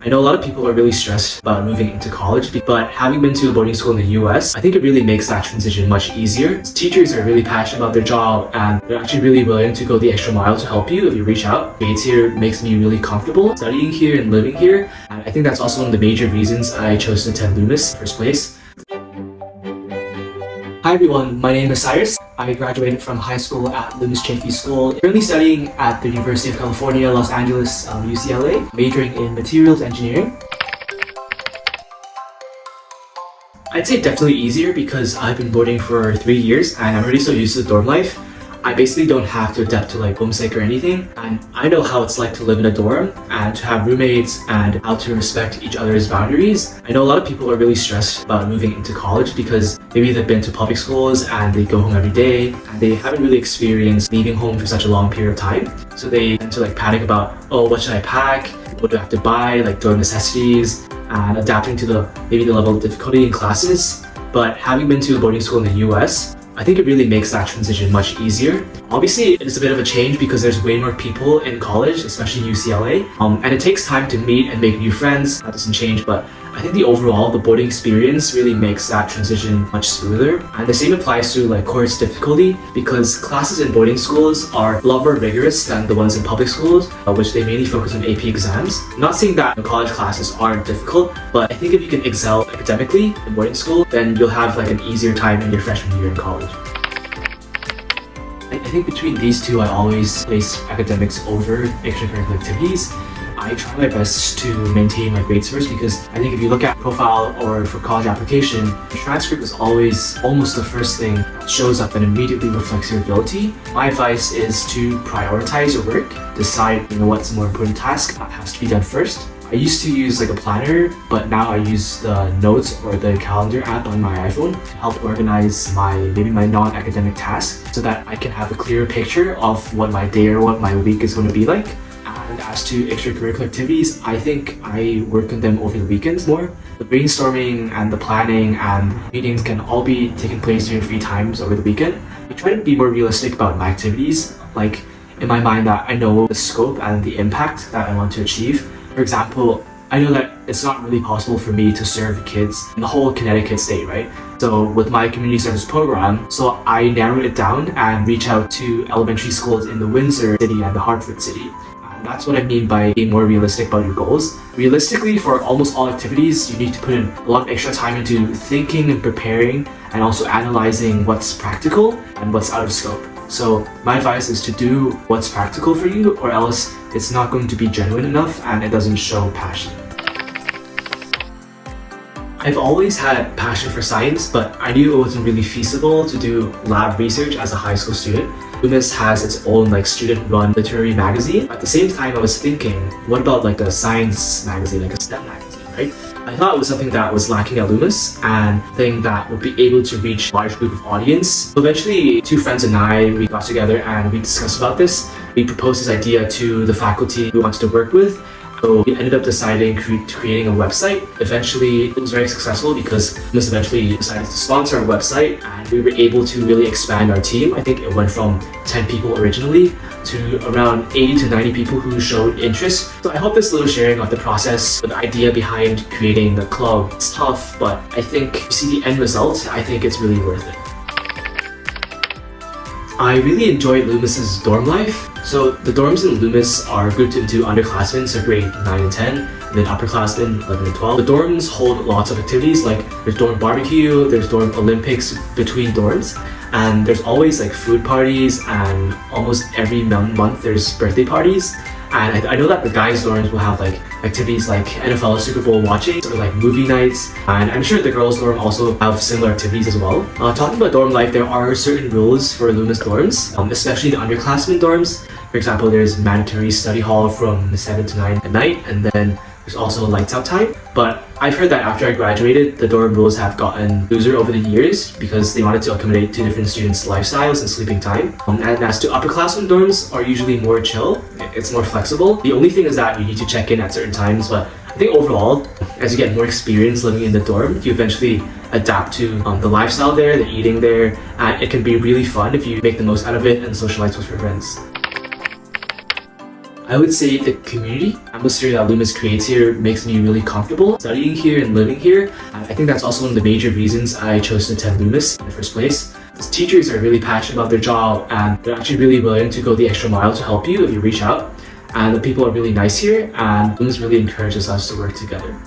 I know a lot of people are really stressed about moving into college, but having been to a boarding school in the US, I think it really makes that transition much easier. Teachers are really passionate about their job and they're actually really willing to go the extra mile to help you if you reach out. It's here makes me really comfortable studying here and living here. And I think that's also one of the major reasons I chose to attend Loomis in the first place. Hi everyone, my name is Cyrus. I graduated from high school at Loomis Chaffee School. Currently studying at the University of California, Los Angeles, UCLA, majoring in materials engineering. I'd say definitely easier because I've been boarding for 3 years and I'm already so used to the dorm life. I basically don't have to adapt to like homesick or anything, and I know how it's like to live in a dorm and to have roommates and how to respect each other's boundaries. I know a lot of people are really stressed about moving into college because maybe they've been to public schools and they go home every day and they haven't really experienced leaving home for such a long period of time. So they tend to like panic about, oh, what should I pack? What do I have to buy? Like dorm necessities and adapting to maybe the level of difficulty in classes. But having been to a boarding school in the US, I think it really makes that transition much easier. Obviously, it's a bit of a change because there's way more people in college, especially UCLA, and it takes time to meet and make new friends. That doesn't change, but I think the boarding experience really makes that transition much smoother. And the same applies to like course difficulty because classes in boarding schools are a lot more rigorous than the ones in public schools, which they mainly focus on AP exams. I'm not saying that college classes aren't difficult, but I think if you can excel academically in boarding school, then you'll have like an easier time in your freshman year in college. I think between these two, I always place academics over extracurricular activities. I try my best to maintain my grades first because I think if you look at profile or for college application, the transcript is always almost the first thing that shows up and immediately reflects your ability. My advice is to prioritize your work, decide what's the more important task that has to be done first. I used to use like a planner, but now I use the notes or the calendar app on my iPhone to help organize my non-academic tasks so that I can have a clearer picture of what my day or what my week is going to be like. And as to extracurricular activities, I think I work on them over the weekends more. The brainstorming and the planning and meetings can all be taking place during free times over the weekend. I try to be more realistic about my activities, like in my mind that I know the scope and the impact that I want to achieve. For example, I know that it's not really possible for me to serve kids in the whole Connecticut state, right? So with my community service program, so I narrowed it down and reach out to elementary schools in the Windsor city and the Hartford city. That's what I mean by being more realistic about your goals. Realistically, for almost all activities, you need to put in a lot of extra time into thinking and preparing and also analyzing what's practical and what's out of scope. So my advice is to do what's practical for you, or else it's not going to be genuine enough and it doesn't show passion. I've always had passion for science, but I knew it wasn't really feasible to do lab research as a high school student. Loomis has its own like student-run literary magazine. At the same time, I was thinking, what about like a science magazine, like a STEM magazine, right? I thought it was something that was lacking at Loomis and a thing that would be able to reach a large group of audience. So eventually, two friends and we got together and we discussed about this. We proposed this idea to the faculty we wanted to work with. So we ended up deciding creating a website. Eventually, it was very successful because Loomis eventually decided to sponsor our website and we were able to really expand our team. I think it went from 10 people originally to around 80 to 90 people who showed interest. So I hope this little sharing of the process, the idea behind creating the club, it's tough, but I think you see the end result, I think it's really worth it. I really enjoyed Loomis's dorm life. So the dorms in Loomis are grouped into underclassmen, so grade 9 and 10, and then upperclassmen 11 and 12. The dorms hold lots of activities, like there's dorm barbecue, there's dorm Olympics between dorms, and there's always like food parties, and almost every month there's birthday parties. And I know that the guys' dorms will have like activities like NFL Super Bowl watching, or like movie nights, and I'm sure the girls' dorm also have similar activities as well. Talking about dorm life, there are certain rules for Loomis dorms, especially the underclassmen dorms. For example, there's mandatory study hall from 7 to 9 at night, and then there's also lights out time. But I've heard that after I graduated, the dorm rules have gotten looser over the years because they wanted to accommodate two different students' lifestyles and sleeping time. And as to upperclassmen dorms are usually more chill, it's more flexible. The only thing is that you need to check in at certain times, but I think overall, as you get more experience living in the dorm, you eventually adapt to the lifestyle there, the eating there, and it can be really fun if you make the most out of it and socialize with your friends. I would say the community atmosphere that Loomis creates here makes me really comfortable studying here and living here. I think that's also one of the major reasons I chose to attend Loomis in the first place. The teachers are really passionate about their job and they're actually really willing to go the extra mile to help you if you reach out. And the people are really nice here and Loomis really encourages us to work together.